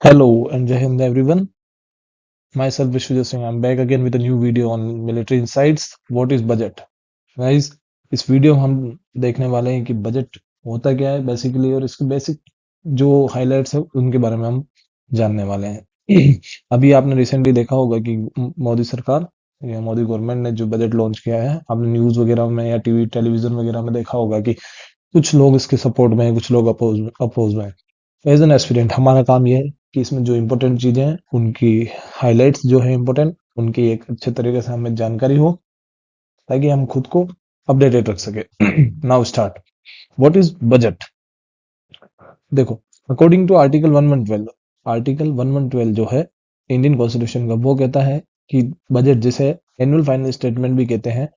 Hello and Jai Hind everyone. Myself Vishwajit Singh. I'm back again with a new video on military insights. What is budget? Guys, इस video में हम देखने वाले हैं कि budget होता क्या है बेसिकली और इसके बेसिक जो हाइलाइट्स है उनके बारे में हम जानने वाले हैं। अभी आपने रिसेंटली देखा होगा कि मोदी सरकार या मोदी गवर्नमेंट ने जो बजट लॉन्च किया है, आपने न्यूज वगैरह में या टीवी टेलीविजन वगैरह में देखा होगा कि कुछ लोग इसके सपोर्ट में हैं, कुछ लोग अपोज में हैं। एज एन एस्पिरेंट हमारा काम ये है कि इसमें जो इम्पोर्टेंट चीजें हैं उनकी हाइलाइट्स जो है इम्पोर्टेंट उनकी एक अच्छे तरीके से हमें जानकारी हो ताकि हम खुद को अपडेटेड रख सके। Now start. What is budget? देखो, अकॉर्डिंग टू आर्टिकल 1112, आर्टिकल 1112 जो है इंडियन कॉन्स्टिट्यूशन का, वो कहता है कि बजट जिसे एनुअल फाइनेंस स्टेटमेंट भी कहते हैं,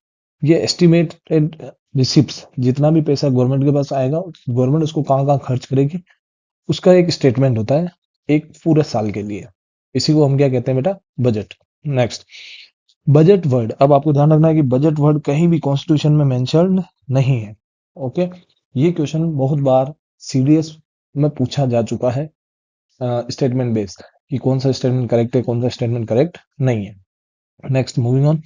ये एस्टिमेटेड रिसिप्ट्स, जितना भी पैसा गवर्नमेंट के पास आएगा गवर्नमेंट उसको कहाँ कहाँ खर्च करेगी उसका एक स्टेटमेंट होता है एक पूरे साल के लिए। इसी को हम क्या कहते हैं बेटा? बजट। Next, budget word. अब आपको ध्यान रखना है कि बजट वर्ड कहीं भी कॉन्स्टिट्यूशन में मेंशन्ड नहीं है। ओके, ये क्वेश्चन बहुत बार सीडीएस में पूछा जा चुका है स्टेटमेंट बेस्ड, कि कौन सा स्टेटमेंट करेक्ट है, कौन सा स्टेटमेंट करेक्ट नहीं है। नेक्स्ट, मूविंग ऑन,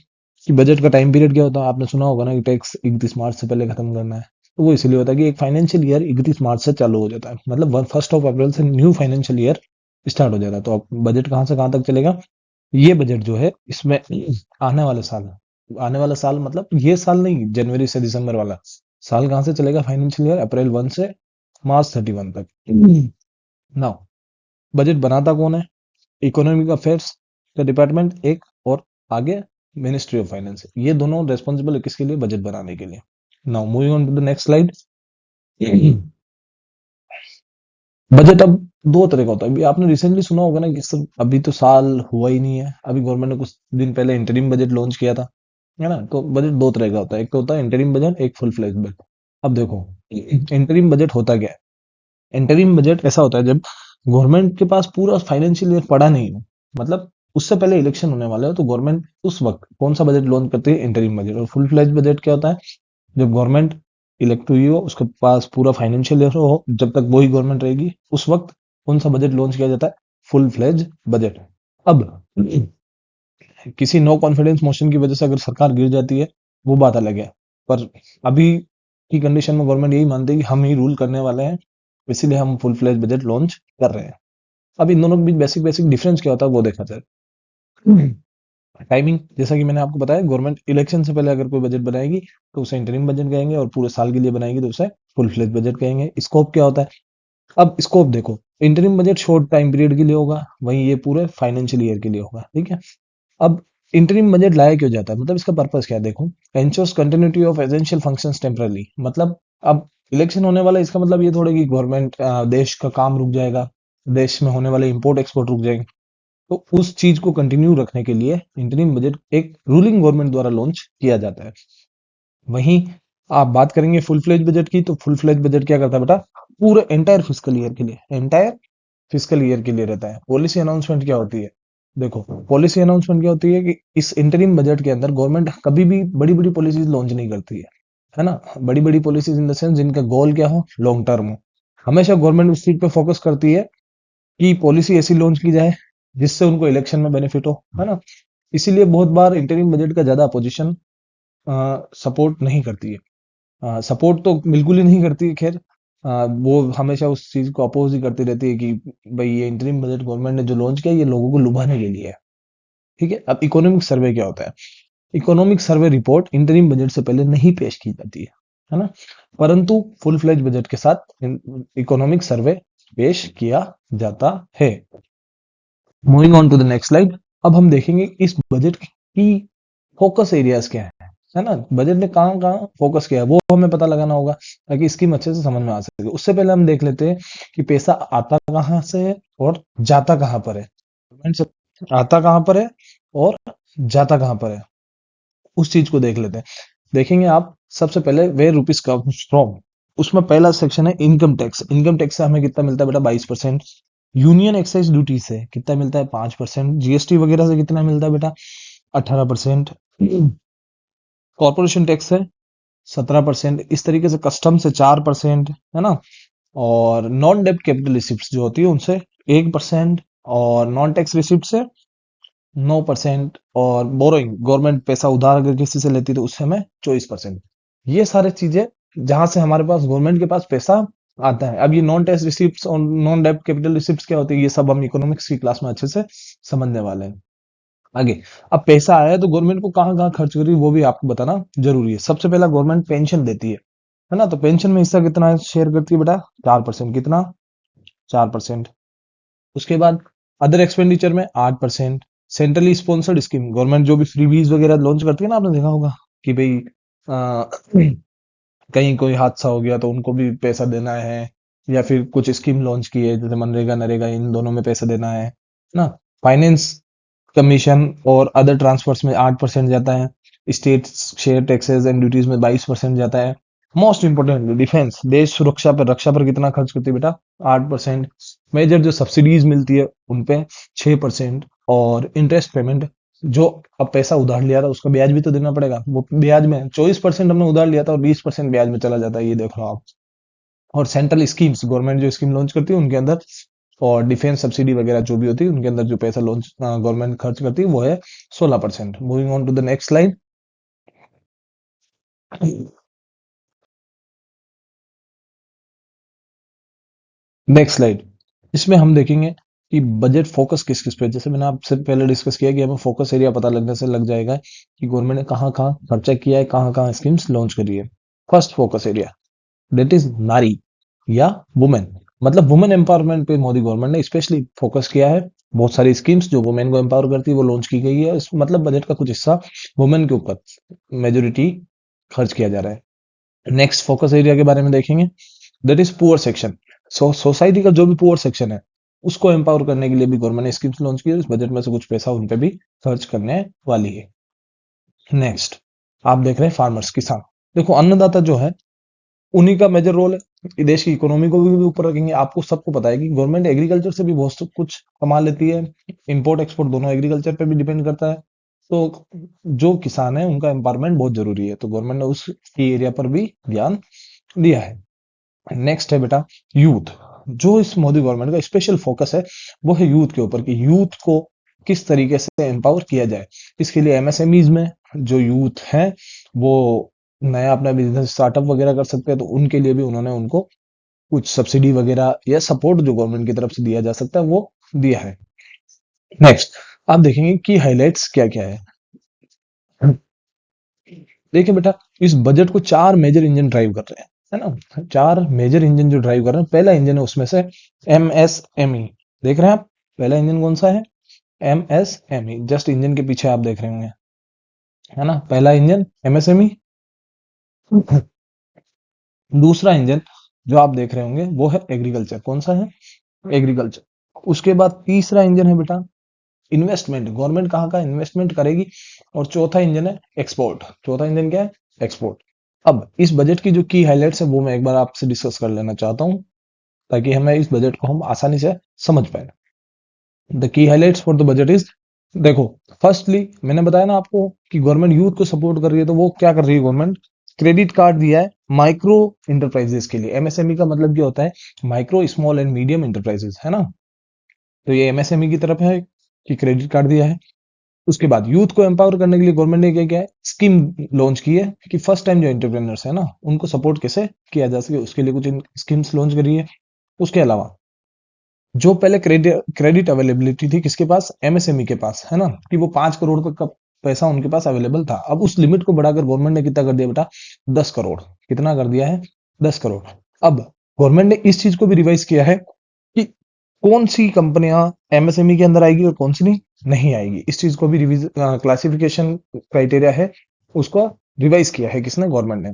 कि बजट का टाइम पीरियड क्या होता है? आपने सुना होगा ना कि टैक्स 31 मार्च से पहले खत्म करना है। तो वो इसलिए होता है कि एक फाइनेंशियल ईयर 31 मार्च से चालू हो जाता है, मतलब 1 अप्रैल से न्यू फाइनेंशियल ईयर स्टार्ट हो जाता है। तो अब बजट कहाँ से कहाँ तक चलेगा? ये बजट जो है इसमें आने वाले साल, आने वाला साल मतलब ये साल नहीं, जनवरी से दिसंबर वाला साल कहाँ से चलेगा? फाइनेंशियल ईयर अप्रैल 1 से मार्च 31 तक। नाउ, बजट बनाता कौन है? इकोनॉमिक अफेयर्स का डिपार्टमेंट एक, और आगे मिनिस्ट्री ऑफ फाइनेंस, ये दोनों रेस्पॉन्सिबल है किसके लिए? बजट बनाने के लिए। Now moving on to the next slide. Budget अब दो तरह का होता है। अभी आपने रिसेंटली सुना होगा ना कि सब, अभी तो साल हुआ ही नहीं है, अभी गवर्नमेंट ने कुछ दिन पहले इंटरिम बजट लॉन्च किया था, है ना? तो बजट दो तरह का होता है, एक तो होता है इंटरिम बजट, एक फुल फ्लेज बजट। अब देखो, इंटरिम बजट होता क्या है? इंटरिम बजट ऐसा होता है जब गवर्नमेंट के पास पूरा फाइनेंशियल ईयर पड़ा नहीं हो, मतलब उससे पहले इलेक्शन होने वाला है, तो गवर्नमेंट उस वक्त कौन सा बजट लॉन्च करती है? Interim budget. और फुल फ्लेज बजट क्या होता है? जब गवर्नमेंट इलेक्ट हुई हो, उसके पास पूरा फाइनेंशियल ईयर हो, जब तक वही गवर्नमेंट रहेगी, उस वक्त कौन सा बजट लॉन्च किया जाता है? Full fledge budget. अब किसी नो कॉन्फिडेंस मोशन की वजह से अगर सरकार गिर जाती है, वो बात अलग है, पर अभी की कंडीशन में गवर्नमेंट यही मानती है कि हम ही रूल करने वाले हैं, इसीलिए हम फुल फ्लेज बजट लॉन्च कर रहे हैं। अब इन दोनों के बीच बेसिक बेसिक डिफरेंस क्या होता है वो देखा जाए। टाइमिंग, जैसा कि मैंने आपको बताया, गवर्नमेंट इलेक्शन से पहले अगर कोई बजट बनाएगी तो उसे इंटरिम बजट कहेंगे, और पूरे साल के लिए बनाएगी तो उसे फुल फ्लेज बजट कहेंगे। स्कोप क्या होता है? अब स्कोप देखो, interim budget short time period के लिए होगा, वहीं ये पूरे फाइनेंशियल ईयर के लिए होगा, ठीक है? अब इंटरिम बजट लाया क्यों जाता है, मतलब इसका पर्पस क्या है? देखो, ensures continuity of essential functions temporary, मतलब अब इलेक्शन होने वाला है, इसका मतलब ये थोड़ा कि गवर्नमेंट, देश का काम रुक जाएगा, देश में होने वाले इंपोर्ट एक्सपोर्ट रुक जाएंगे। तो उस चीज को कंटिन्यू रखने के लिए इंटरिम बजट एक रूलिंग गवर्नमेंट द्वारा लॉन्च किया जाता है। वहीं आप बात करेंगे फुल फ्लेज बजट की, तो फुल फ्लेज बजट क्या करता है बेटा? पूरे एंटायर फिस्कल ईयर के लिए, एंटायर फिस्कल ईयर के लिए रहता है। पॉलिसी अनाउंसमेंट क्या होती है? देखो, पॉलिसी अनाउंसमेंट क्या होती है कि इस इंटरिम बजट के अंदर गवर्नमेंट कभी भी बड़ी बड़ी पॉलिसीज लॉन्च नहीं करती है ना? बड़ी बड़ी पॉलिसीज इन द सेंस जिनका गोल क्या हो? लॉन्ग टर्म हो। हमेशा गवर्नमेंट उस चीज पे फोकस करती है कि पॉलिसी ऐसी लॉन्च की जाए जिससे उनको इलेक्शन में बेनिफिट हो, है ना? इसीलिए बहुत बार इंटरिम बजट का ज्यादा अपोजिशन सपोर्ट नहीं करती है, सपोर्ट तो बिल्कुल ही नहीं करती है। खैर, वो हमेशा उस चीज को अपोज ही करती रहती है कि भाई ये इंटरिम बजट गवर्नमेंट ने जो लॉन्च किया ये लोगों को लुभाने के लिए है, ठीक है? अब इकोनॉमिक सर्वे क्या होता है? Economic survey report interim budget से पहले नहीं पेश की जाती है ना? परंतु फुल फ्लेज बजट के साथ इकोनॉमिक सर्वे पेश किया जाता है। Moving on to the next slide. अब हम देखेंगे इस बजट की फोकस एरियाज क्या है ना? बजट ने कहाँ कहाँ फोकस किया है वो हमें पता लगाना होगा ताकि स्कीम अच्छे से समझ में आ सके। उससे पहले हम देख लेते हैं कि पैसा आता कहाँ से है और जाता कहाँ पर है। पेमेंट से आता कहाँ पर है और जाता कहाँ पर है, उस चीज को देख लेते हैं। देखेंगे आप, सबसे पहले वेयर रुपीज कम्स फ्रॉम, उसमें पहला सेक्शन है इनकम टैक्स। इनकम टैक्स से हमें कितना मिलता है बेटा? 22%। यूनियन एक्साइज ड्यूटी से कितना मिलता है? 5%। जीएसटी वगैरह से कितना मिलता है बेटा? 18%। कॉर्पोरेशन टैक्स है 17%। इस तरीके से कस्टम से 4%, है ना? और नॉन डेब्ट कैपिटल रिसिप्ट जो होती है उनसे 1% और नॉन टैक्स रिसिप्ट से 9% और बोरोइंग गवर्नमेंट पैसा उधार अगर किसी से लेती है तो उससे हमें 24%। ये सारी चीजें जहां से हमारे पास गवर्नमेंट के पास पैसा आता है। अब ये नॉन टैक्स रिसिप्ट और नॉन डेब्ट कैपिटल रिसिप्ट क्या होती है, ये सब हम इकोनॉमिक्स की क्लास में अच्छे से समझने वाले हैं आगे। अब पैसा आया तो गवर्नमेंट को कहाँ कहाँ खर्च करी वो भी आपको बताना जरूरी है। सबसे पहला गवर्नमेंट पेंशन देती है ना, तो पेंशन में हिस्सा कितना शेयर करती है बेटा, 4%। कितना, 4%। उसके बाद अदर एक्सपेंडिचर में 8%। सेंट्रली स्पॉन्सर्ड स्कीम, गवर्नमेंट जो भी फ्रीबीज वगैरह लॉन्च करती है ना, आपने देखा होगा कि भाई अ, कहीं कोई हादसा हो गया तो उनको भी पैसा देना है, या फिर कुछ स्कीम लॉन्च की है जैसे मनरेगा नरेगा, इन दोनों में पैसा देना है ना। फाइनेंस कमीशन और अदर ट्रांसफर्स में 8% जाता है। State share taxes and duties में 22% जाता है। मोस्ट इंपोर्टेंट डिफेंस, देश सुरक्षा पर, रक्षा पर कितना खर्च करती है बेटा, 8%। मेजर जो सब्सिडीज मिलती है उन पे 6%। और इंटरेस्ट पेमेंट, जो अब पैसा उधार लिया था उसका ब्याज भी तो देना पड़ेगा, वो ब्याज में 24% हमने उधार लिया था और 20% ब्याज में चला जाता है, ये देख लो आप। और सेंट्रल स्कीम्स, गवर्नमेंट जो स्कीम लॉन्च करती है उनके अंदर और डिफेंस सब्सिडी वगैरह जो भी होती है उनके अंदर जो पैसा लॉन्च गवर्नमेंट खर्च करती है वो है 16%। Moving on to the next slide. Next slide, इसमें हम देखेंगे कि बजट फोकस किस किस पे, जैसे मैंने आपसे पहले डिस्कस किया कि हमें फोकस एरिया पता लगने से लग जाएगा कि गवर्नमेंट ने कहाँ कहाँ खर्चा किया है, कहाँ कहाँ स्कीम्स लॉन्च करी है। First focus area that is नारी या वुमेन, मतलब वुमेन एम्पावरमेंट पे मोदी गवर्नमेंट ने स्पेशली फोकस किया है। बहुत सारी स्कीम्स जो वुमेन को एम्पावर करती है वो लॉन्च की गई है, मतलब बजट का कुछ हिस्सा वुमेन के ऊपर मेजोरिटी खर्च किया जा रहा है। नेक्स्ट फोकस एरिया के बारे में देखेंगे, that is poor section. Society का जो भी पुअर सेक्शन है उसको एम्पावर करने के लिए भी गवर्नमेंट ने स्कीम्स लॉन्च की है, इस बजट में से कुछ पैसा उन पे भी खर्च करने वाली है। नेक्स्ट आप देख रहे हैं फार्मर्स, किसान। देखो अन्नदाता जो है उन्हीं का मेजर रोल है, ये देश की इकोनॉमी को भी ऊपर रखेंगे। आपको सबको पता है कि गवर्नमेंट एग्रीकल्चर से भी बहुत कुछ कमा लेती है, इंपोर्ट एक्सपोर्ट दोनों एग्रीकल्चर पे भी डिपेंड करता है। तो जो किसान है उनका एम्पावरमेंट बहुत जरूरी है, तो गवर्नमेंट ने उस एरिया पर भी ध्यान दिया है। नेक्स्ट है बेटा यूथ, जो इस मोदी गवर्नमेंट का स्पेशल फोकस है वो है यूथ के ऊपर, कि यूथ को किस तरीके से एम्पावर किया जाए। इसके लिए एमएसएमईज में जो यूथ हैं वो नया अपना बिजनेस स्टार्टअप वगैरह कर सकते हैं, तो उनके लिए भी उन्होंने उनको कुछ सब्सिडी वगैरह या सपोर्ट जो गवर्नमेंट की तरफ से दिया जा सकता है वो दिया है। नेक्स्ट आप देखेंगे कि हाइलाइट्स क्या क्या है। देखिए बेटा, इस बजट को चार मेजर इंजन ड्राइव कर रहे हैं, है ना। चार मेजर इंजन जो ड्राइव कर रहे हैं, पहला इंजन है उसमें से एमएसएमई। देख रहे हैं आप, पहला इंजन कौन सा है, एमएसएमई। जस्ट इंजन के पीछे आप देख रहे होंगे, है ना, पहला इंजन एमएसएमई। दूसरा इंजन जो आप देख रहे होंगे वो है एग्रीकल्चर, कौन सा है, एग्रीकल्चर। उसके बाद तीसरा इंजन है बेटा इन्वेस्टमेंट, गवर्नमेंट कहाँ का इन्वेस्टमेंट करेगी। और चौथा इंजन है एक्सपोर्ट, चौथा इंजन क्या है, एक्सपोर्ट। अब इस बजट की जो की हाइलाइट्स है वो मैं एक बार आपसे डिस्कस कर लेना चाहता हूँ, ताकि हमें इस बजट को हम आसानी से समझ पाए। The key highlights for the budget is, देखो फर्स्टली मैंने बताया ना आपको कि गवर्नमेंट यूथ को सपोर्ट कर रही है, तो वो क्या कर रही है गवर्नमेंट, क्रेडिट कार्ड दिया है माइक्रो इंटरप्राइजेस के लिए। एमएसएमई का मतलब क्या होता है, micro small and medium enterprises, है ना। तो ये एमएसएमई की तरफ है कि क्रेडिट कार्ड दिया है। उसके बाद यूथ को एम्पावर करने के लिए गवर्नमेंट ने क्या किया है, स्कीम लॉन्च की है कि फर्स्ट टाइम जो एंटरप्रेन्योर्स है ना उनको सपोर्ट कैसे किया जा सके, उसके लिए कुछ स्कीम्स लॉन्च करी है। उसके अलावा जो पहले क्रेडिट क्रेडिट अवेलेबिलिटी थी किसके पास, एमएसएमई के पास, है ना, कि वो 5 करोड़ तक का पैसा उनके पास अवेलेबल था। अब उस लिमिट को बढ़ाकर गवर्नमेंट ने कितना कर दिया बेटा, 10 करोड़। कितना कर दिया है, 10 करोड़। अब गवर्नमेंट ने इस चीज को भी रिवाइज किया है कि कौन सी कंपनियां एमएसएमई के अंदर आएगी और कौन सी नहीं आएगी। इस चीज को भी रिवीज क्लासिफिकेशन क्राइटेरिया है उसको रिवाइज किया है किसने, गवर्नमेंट ने।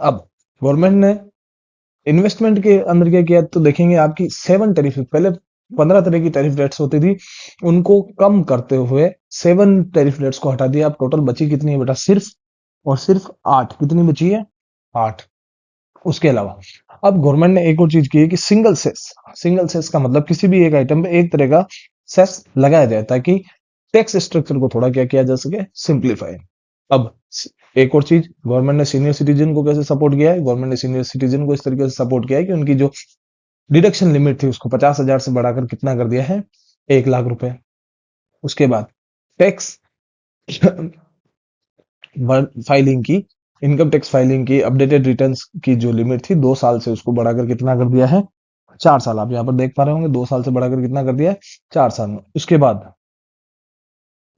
अब गवर्नमेंट ने इन्वेस्टमेंट के अंदर क्या किया, तो देखेंगे आपकी 7 टैरिफ, पहले 15 तरह की टैरिफ रेट्स होती थी, उनको कम करते हुए 7 टैरिफ रेट्स को हटा दिया। अब टोटल बची कितनी है बेटा, सिर्फ और सिर्फ 8। कितनी बची है, 8। उसके अलावा अब गवर्नमेंट ने एक और चीज की है कि सिंगल सेस का मतलब किसी भी एक आइटम पे एक तरह का सेस लगाया जाए, ताकि टैक्स स्ट्रक्चर को थोड़ा क्या किया जा सके, सिंप्लीफाई। अब एक और चीज, गवर्नमेंट ने सीनियर सिटीजन को कैसे सपोर्ट किया है, गवर्नमेंट ने सीनियर सिटीजन को इस तरीके से सपोर्ट किया है कि उनकी जो डिडक्शन लिमिट थी उसको 50,000 से बढ़ाकर कितना कर दिया है, 1 लाख रुपए। उसके बाद टैक्स फाइलिंग की, इनकम टैक्स फाइलिंग की अपडेटेड रिटर्न्स की जो लिमिट थी 2 साल से उसको बढ़ाकर कितना कर दिया है, 4 साल। आप यहाँ पर देख पा रहे होंगे 2 साल से बढ़ाकर कितना कर दिया है, 4 साल में। उसके बाद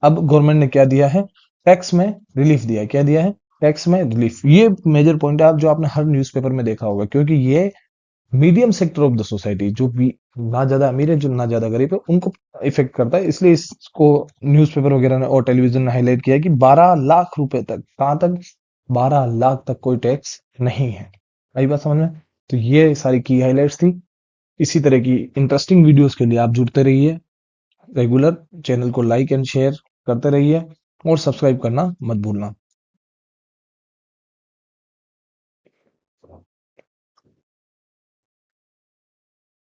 अब गवर्नमेंट ने क्या दिया है, टैक्स में रिलीफ दिया है। क्या दिया है, टैक्स में रिलीफ। ये मेजर पॉइंट है, आप जो आपने हर न्यूज़पेपर में देखा होगा, क्योंकि ये medium sector of the society, जो भी ना ज्यादा अमीर है जो ना ज्यादा गरीब है, उनको इफेक्ट करता है। इसलिए इसको न्यूज़पेपर वगैरह ने और टेलीविजन ने हाईलाइट किया है कि 12 लाख रुपए तक, कहां तक, 12 लाख तक कोई टैक्स नहीं है। आई बात समझ में? तो ये सारी की हाईलाइट्स थी। इसी तरह की इंटरेस्टिंग वीडियोस के लिए आप जुड़ते रहिए रेगुलर। चैनल को लाइक एंड शेयर करते रहिए और सब्सक्राइब करना मत भूलना।